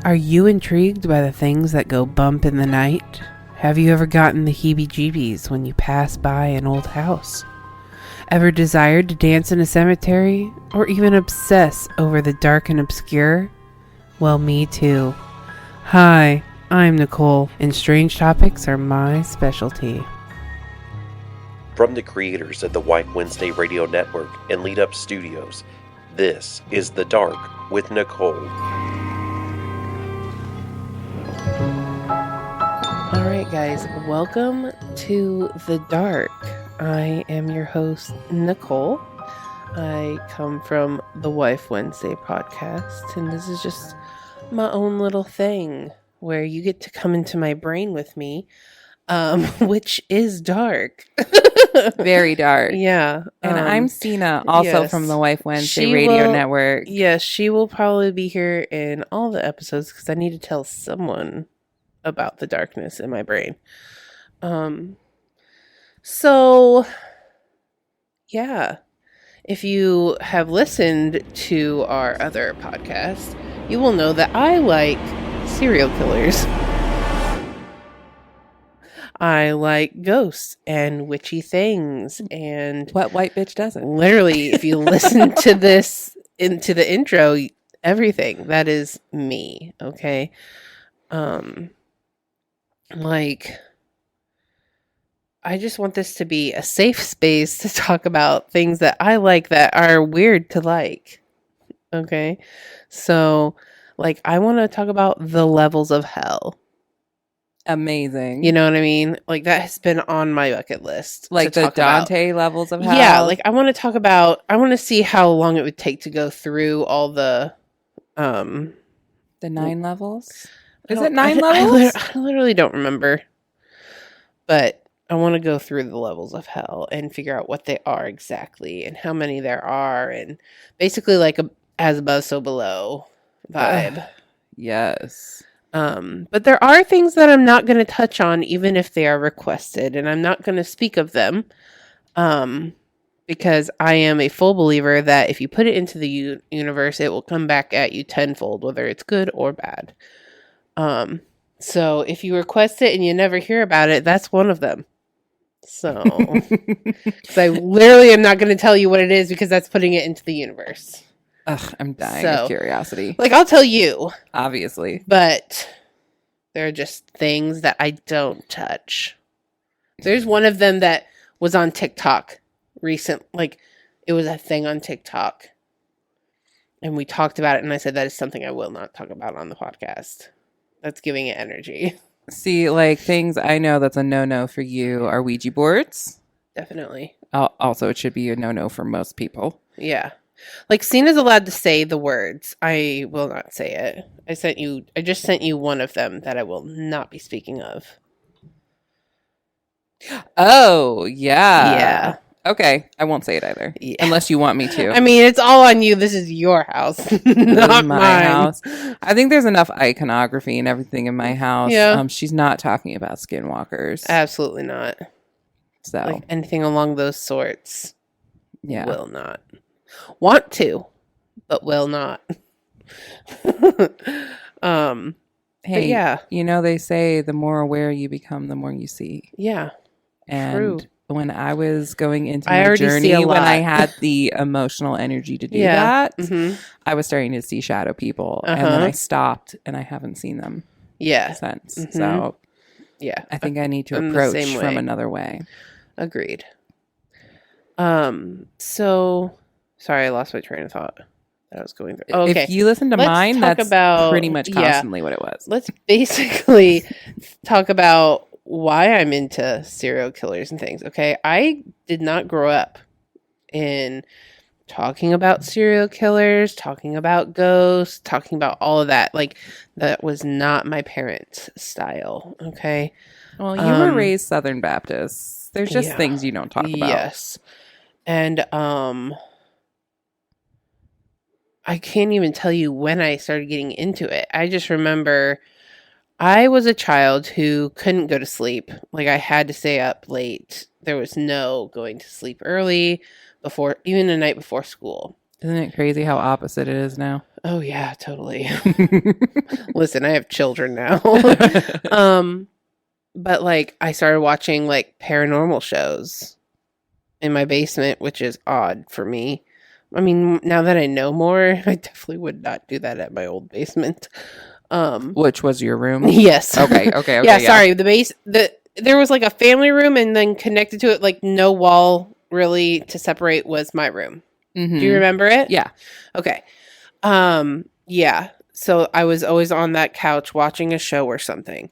Are you intrigued by the things that go bump in the night? Have you ever gotten the heebie-jeebies when you pass by an old house? Ever desired to dance in a cemetery? Or even obsess over the dark and obscure? Well, me too. Hi, I'm Nicole, and strange topics are my specialty. From the creators of the White Wednesday Radio Network and Lead Up Studios, this is The Dark with Nicole. Alright guys, welcome to The Dark. I am your host, Nicole. I come from the Wife Wednesday podcast, and this is just my own little thing where you get to come into my brain with me, which is dark. Very dark. Yeah. And I'm Stina, also yes. from the Wife Wednesday Radio Network. Yes, she will probably be here in all the episodes because I need to tell someone about the darkness in my brain. So, yeah. If you have listened to our other podcast, you will know that I like serial killers. I like ghosts and witchy things and What white bitch doesn't? literally, if you listen to this into the intro, everything that is me. Okay. I just want this to be a safe space to talk about things that I like that are weird to like. Okay. So, I want to talk about the levels of hell. Amazing. You know what I mean? That has been on my bucket list. Like the Dante levels of hell? Yeah, I want to see how long it would take to go through all the 9 levels? Is it 9 levels? I literally don't remember. But I want to go through the levels of hell and figure out what they are exactly and how many there are, and basically a as above so below vibe. Yes. But there are things that I'm not going to touch on even if they are requested, and I'm not going to speak of them because I am a full believer that if you put it into the universe, it will come back at you tenfold, whether it's good or bad. So if you request it and you never hear about it, that's one of them. So, because I literally am not going to tell you what it is because that's putting it into the universe. Ugh, I'm dying of curiosity. I'll tell you. Obviously. But there are just things that I don't touch. There's one of them that was on TikTok it was a thing on TikTok. And we talked about it, and I said that is something I will not talk about on the podcast. That's giving it energy. See, things I know that's a no-no for you are Ouija boards. Definitely. Also, it should be a no-no for most people. Yeah. Cena's allowed to say the words. I will not say it. I just sent you one of them that I will not be speaking of. Oh, yeah. Yeah. Okay, I won't say it either. Yeah. Unless you want me to. I mean, it's all on you. This is your house, not my mine. House. I think there's enough iconography and everything in my house. Yeah. She's not talking about skinwalkers. Absolutely not. So anything along those sorts. Yeah. Will not. Want to, but will not. Hey, yeah. They say the more aware you become, the more you see. Yeah. And true. When I was going into my journey, when I had the emotional energy to do that, I was starting to see shadow people. And then I stopped, and I haven't seen them since. So yeah, I think I need to approach from another way. Agreed. So, sorry, I lost my train of thought that I was going through. Okay. If you listen to mine, that's pretty much constantly what it was. Let's basically talk about why I'm into serial killers and things. Okay. I did not grow up in talking about serial killers, talking about ghosts, talking about all of that. That was not my parents' style. Okay. Well, you were raised Southern Baptist. There's just things you don't talk about. Yes. And I can't even tell you when I started getting into it. I just remember I was a child who couldn't go to sleep. I had to stay up late. There was no going to sleep early even the night before school. Isn't it crazy how opposite it is now? Oh yeah, totally. Listen, I have children now. But like I started watching like paranormal shows in my basement, which is odd for me. I mean, now that I know more, I definitely would not do that at my old basement. Which was your room? Yes. Okay. Yeah, sorry. There was like a family room, and then connected to it, like no wall really to separate, was my room. Mm-hmm. Do you remember it? Yeah. Okay. Yeah. So I was always on that couch watching a show or something.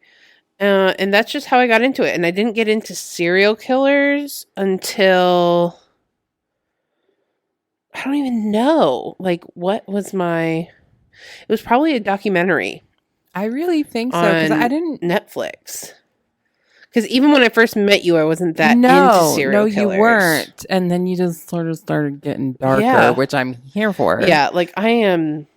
And that's just how I got into it. And I didn't get into serial killers until I don't even know. Like, what was it was probably a documentary. I really think so, because I didn't Netflix. Because even when I first met you, I wasn't that into serial killers. No, you weren't. And then you just sort of started getting darker, which I'm here for. Yeah, like I am.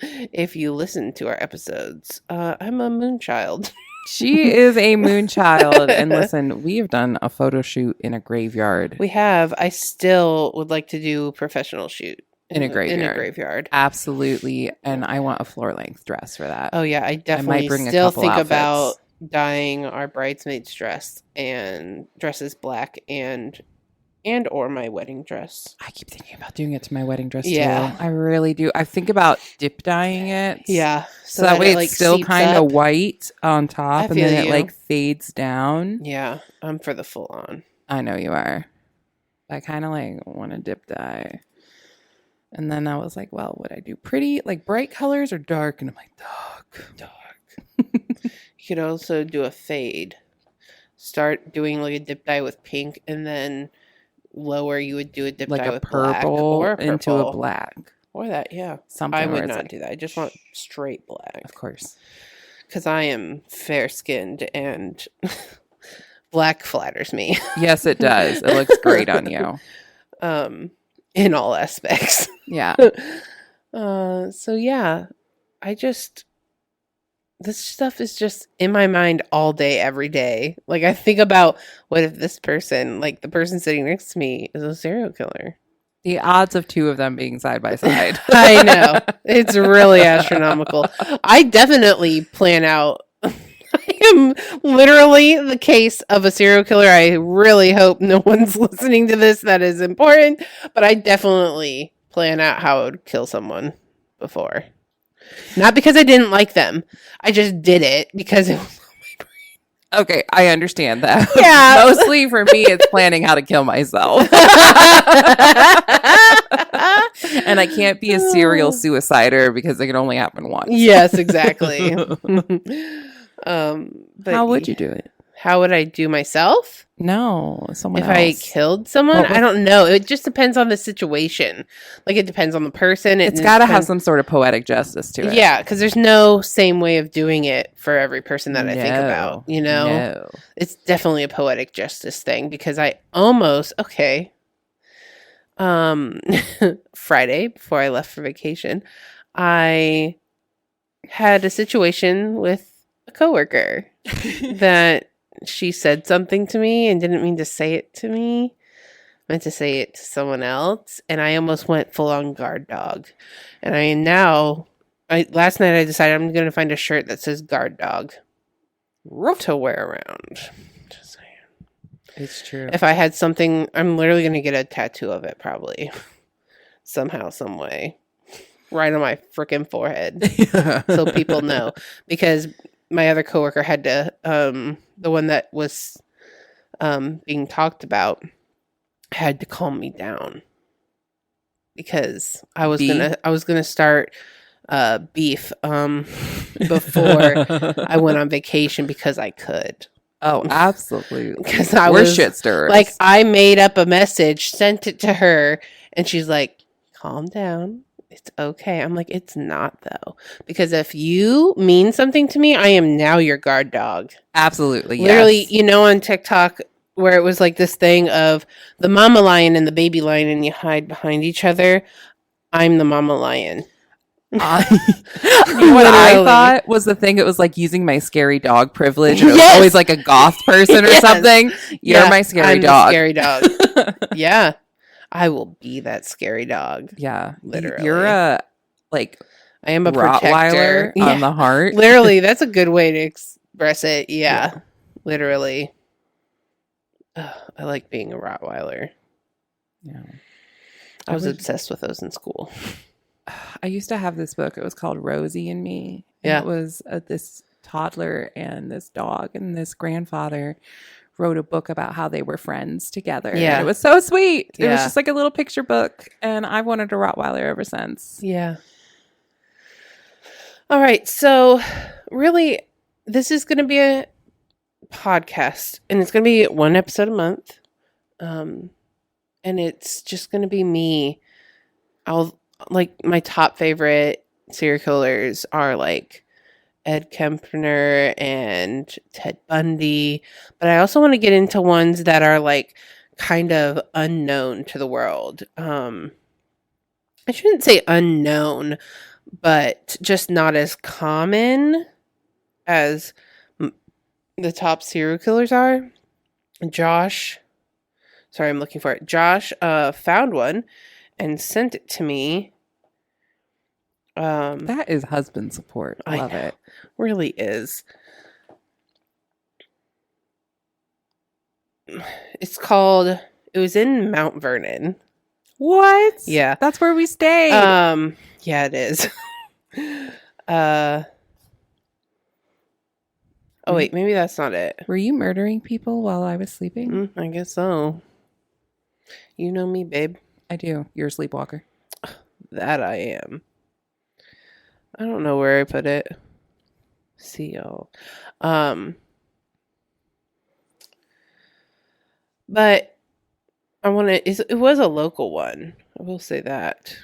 If you listen to our episodes, I'm a moonchild. She is a moonchild. And listen, we have done a photo shoot in a graveyard. We have. I still would like to do a professional shoot. In a graveyard. Absolutely. And I want a floor-length dress for that. Oh, yeah. I definitely still think about dyeing our bridesmaids' dress and dresses black and or my wedding dress. I keep thinking about doing it to my wedding dress too. I really do. I think about dip dyeing it. Yeah. So that way it's still kind of white on top, and then it like fades down. Yeah. I'm for the full on. I know you are. I kind of like want to dip dye. And then I was like, well, would I do pretty, like bright colors or dark? And I'm like, dark. You could also do a fade. Start doing like a dip dye with pink, and then lower you would do a dip dye with black or purple. Into a black. Or that, yeah. Something I would not do that. I just want straight black. Of course. Because I am fair-skinned and black flatters me. Yes, it does. It looks great on you. In all aspects. Yeah. So yeah, this stuff is just in my mind all day, every day. Like I think about, what if this person, like the person sitting next to me, is a serial killer? The odds of two of them being side by side. I know. It's really astronomical. I definitely plan out. I am literally the case of a serial killer. I really hope no one's listening to this. That is important. But I definitely plan out how I would kill someone before. Not because I didn't like them. I just did it because it was on my brain. Okay, I understand that. Yeah. Mostly for me, it's planning how to kill myself. And I can't be a serial suicider because it can only happen once. Yes, exactly. But how would you do it? How would I do myself? No, someone if else. I killed someone? I don't know. It just depends on the situation. Like, it depends on the person. It's got to have some sort of poetic justice to it. Yeah, because there's no same way of doing it for every person that I think about, you know? No. It's definitely a poetic justice thing, because I almost... Okay. Friday, before I left for vacation, I had a situation with a coworker that she said something to me and didn't mean to say it to me. Meant to say it to someone else, and I almost went full on guard dog. And last night I decided I'm going to find a shirt that says guard dog to wear around. Just saying. It's true. If I had something, I'm literally going to get a tattoo of it, probably. Somehow, some way. Right on my freaking forehead. So people know. Because my other coworker had to, the one that was being talked about, had to calm me down. Because I was gonna start beef before I went on vacation, because I could. Oh, absolutely. Because we're shit stirrers. Like, I made up a message, sent it to her, and she's like, calm down. It's okay. I'm like, it's not, though. Because if you mean something to me, I am now your guard dog. Absolutely, yes. Literally, you know, on TikTok, where it was like this thing of the mama lion and the baby lion, and you hide behind each other. I'm the mama lion. What I thought was the thing, it was like using my scary dog privilege. And it was always like a goth person or something. You're my scary dog. Scary dog. Yeah. I will be that scary dog. Yeah. Literally. You're like I am a Rottweiler on the heart. Literally, that's a good way to express it. Yeah. Literally. I like being a Rottweiler. Yeah. I was obsessed with those in school. I used to have this book. It was called Rosie and Me. Yeah. It was this toddler and this dog, and this grandfather wrote a book about how they were friends together. Yeah. And it was so sweet. It was just like a little picture book, and I wanted a Rottweiler ever since. Yeah. All right. So really, this is going to be a podcast, and it's going to be one episode a month. And it's just going to be me. I'll like my top favorite serial killers are like Ed Kemper and Ted Bundy, but I also want to get into ones that are like kind of unknown to the world. I shouldn't say unknown, but just not as common as the top serial killers are. Josh found one and sent it to me. That is husband support. I love it. Really is. It was in Mount Vernon. What? Yeah. That's where we stayed. Yeah, it is. Oh wait, maybe that's not it. Were you murdering people while I was sleeping? I guess so. You know me, babe. I do. You're a sleepwalker. That I am. I don't know where I put it. CO. But I want to. It was a local one. I will say that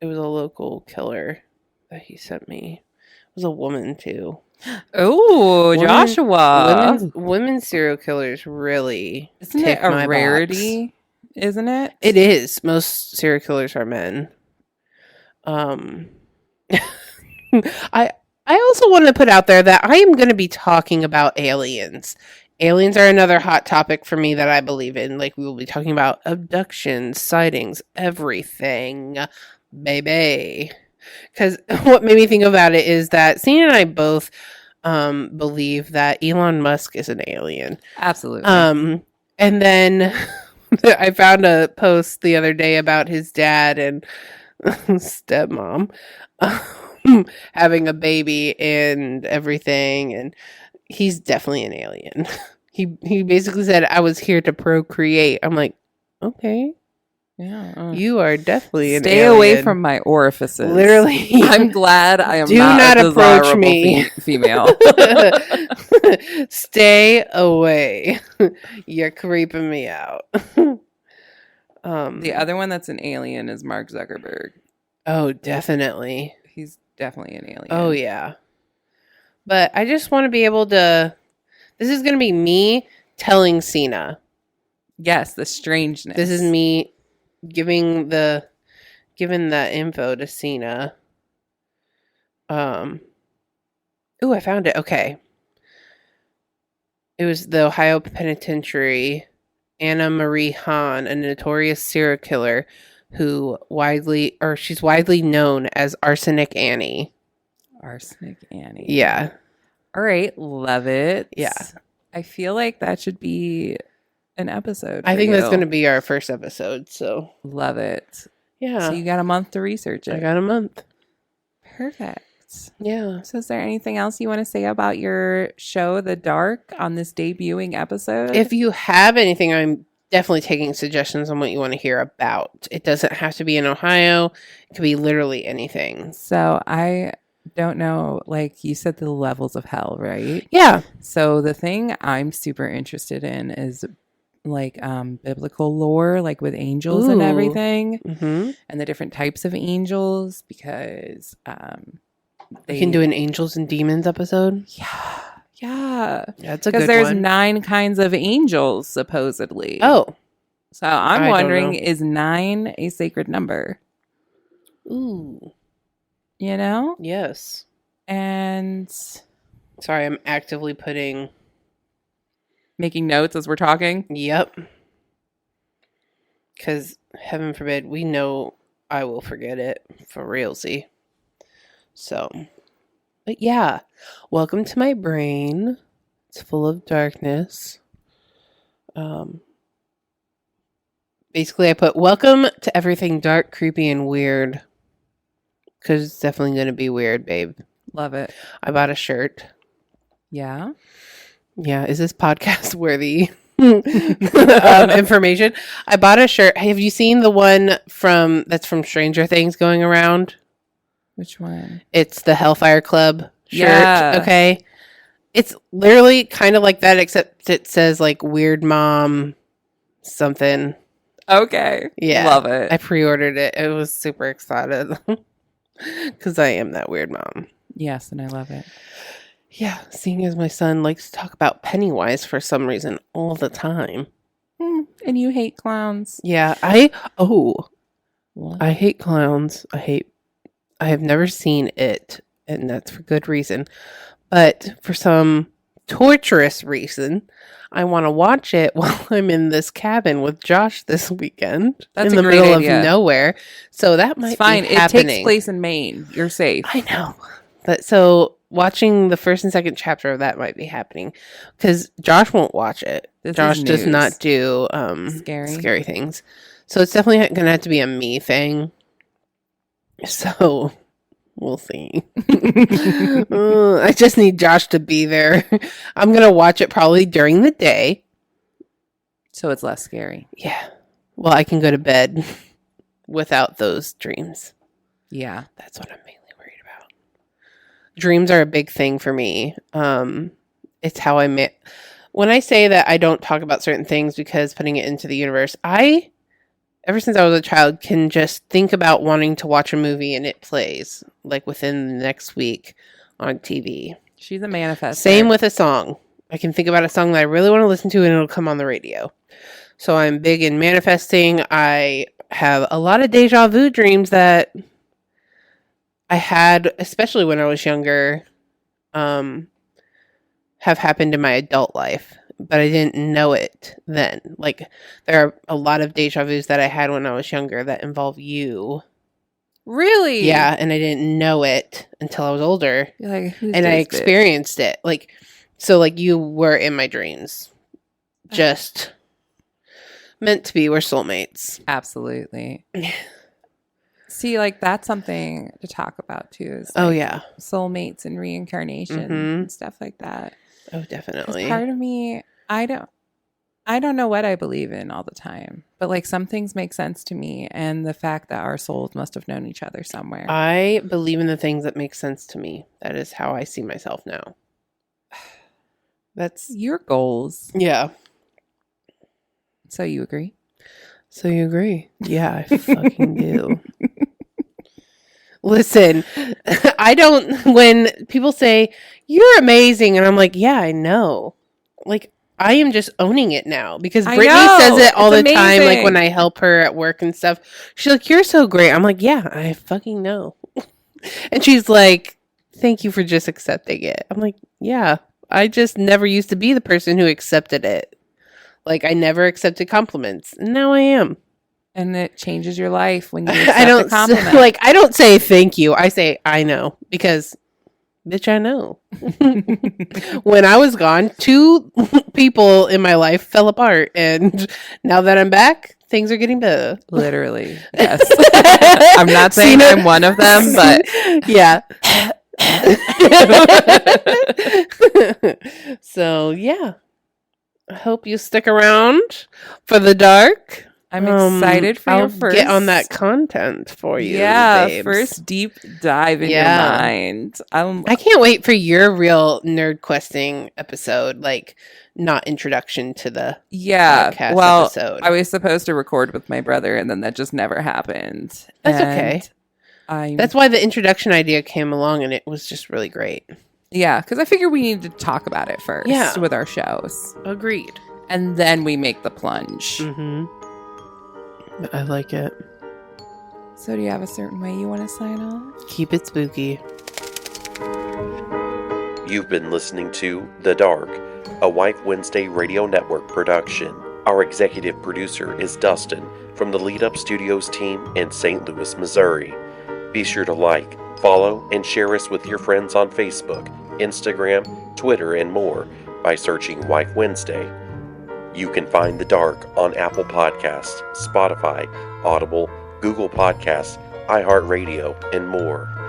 it was a local killer that he sent me. It was a woman too. Oh, Joshua! Women serial killers really isn't it a rarity? Box. Isn't it? It is. Most serial killers are men. I also want to put out there that I am going to be talking about aliens. Aliens are another hot topic for me that I believe in. Like, we will be talking about abductions, sightings, everything, baby. Because what made me think about it is that Cena and I both believe that Elon Musk is an alien. Absolutely. And then I found a post the other day about his dad and stepmom having a baby and everything, and he's definitely an alien. He basically said, "I was here to procreate." I'm like, okay. Yeah, you are definitely an stay alien. away from my orifices. Literally, I'm glad I am do not a approach me, female. Stay away. You're creeping me out. The other one that's an alien is Mark Zuckerberg. Oh, definitely. He's definitely an alien. Oh yeah. But I just want to be able to. This is going to be me telling Cena. Yes, the strangeness. This is me giving the info to Cena. Ooh, I found it. Okay. It was the Ohio Penitentiary. Anna Marie Hahn, a notorious serial killer who she's widely known as Arsenic Annie. Arsenic Annie. Yeah. All right. Love it. Yeah. I feel like that should be an episode. I think that's going to be our first episode. So love it. Yeah. So you got a month to research it. I got a month. Perfect. Yeah. So is there anything else you want to say about your show, The Dark, on this debuting episode? If you have anything, I'm definitely taking suggestions on what you want to hear about. It doesn't have to be in Ohio. It could be literally anything. So I don't know, like you said, the levels of hell, right? Yeah. So the thing I'm super interested in is like biblical lore, like with angels and everything, and the different types of angels, because we can do an angels and demons episode. Yeah, that's a good one. Because there's 9 kinds of angels supposedly. Oh, so I'm wondering, is 9 a sacred number? Ooh, you know? Yes. And sorry, I'm actively making notes as we're talking. Yep. Because heaven forbid, we know I will forget it for realsy. So, but yeah, welcome to my brain. It's full of darkness. Basically, I put welcome to everything dark, creepy, and weird. Because it's definitely going to be weird, babe. Love it. I bought a shirt. Yeah? Yeah. Is this podcast worthy information? I bought a shirt. Have you seen the one that's from Stranger Things going around? Which one? It's the Hellfire Club shirt. Yeah. Okay. It's literally kind of like that, except it says like weird mom something. Okay. Yeah. Love it. I pre-ordered it. I was super excited because I am that weird mom. Yes, and I love it. Yeah. Seeing as my son likes to talk about Pennywise for some reason all the time. And you hate clowns. Yeah. I hate clowns. I have never seen it, and that's for good reason. But for some torturous reason, I want to watch it while I'm in this cabin with Josh this weekend. That's in the middle of nowhere. So that might be happening. It takes place in Maine. You're safe. I know. But so watching the first and second chapter of that might be happening because Josh won't watch it. Josh does not do scary things. So it's definitely going to have to be a me thing. So we'll see. I just need Josh to be there. I'm going to watch it probably during the day. So it's less scary. Yeah. Well, I can go to bed without those dreams. Yeah. That's what I'm mainly worried about. Dreams are a big thing for me. It's how when I say that I don't talk about certain things because putting it into the universe, ever since I was a child, can just think about wanting to watch a movie and it plays like within the next week on TV. She's a manifestor. Same with a song. I can think about a song that I really want to listen to and it'll come on the radio. So I'm big in manifesting. I have a lot of deja vu dreams that I had, especially when I was younger, have happened in my adult life. But I didn't know it then. Like, there are a lot of deja vus that I had when I was younger that involve you. Really? Yeah, and I didn't know it until I was older. You're like, and I experienced it. Like, so like you were in my dreams. Just meant to be. We're soulmates. Absolutely. See, like that's something to talk about too. Is like soulmates and reincarnation and stuff like that. Oh, definitely. Part of me, I don't know what I believe in all the time, but like some things make sense to me, and the fact that our souls must have known each other somewhere. I believe in the things that make sense to me. That is how I see myself now. That's your goals. Yeah. So you agree? Yeah, I fucking do. Listen, when people say, you're amazing, and I'm like, yeah, I know. Like, I am just owning it now because Brittany says it all the time, like when I help her at work and stuff. She's like, you're so great. I'm like, yeah, I fucking know. And she's like, thank you for just accepting it. I'm like, yeah, I just never used to be the person who accepted it. Like, I never accepted compliments. And now I am. And it changes your life when you accept a compliment. Like, I don't say thank you. I say I know because, bitch, I know. When I was gone, 2 people in my life fell apart, and now that I'm back, things are getting better. Literally, yes. I'm not saying I'm one of them, but yeah. So yeah, I hope you stick around for the dark. I'm excited for your first. Get on that content for you. Yeah, babes. First deep dive in your mind. I can't wait for your real nerd questing episode, like not introduction to the podcast episode. I was supposed to record with my brother, and then that just never happened. That's okay. That's why the introduction idea came along, and it was just really great. Yeah, because I figured we needed to talk about it first with our shows. Agreed. And then we make the plunge. Mm-hmm. I like it. So do you have a certain way you want to sign off? Keep it spooky. You've been listening to The Dark, a Wife Wednesday Radio Network production. Our executive producer is Dustin from the Lead Up Studios team in St. Louis, Missouri. Be sure to like, Follow and share us with your friends on Facebook, Instagram, Twitter, and more by searching Wife Wednesday. You can find The Dark on Apple Podcasts, Spotify, Audible, Google Podcasts, iHeartRadio, and more.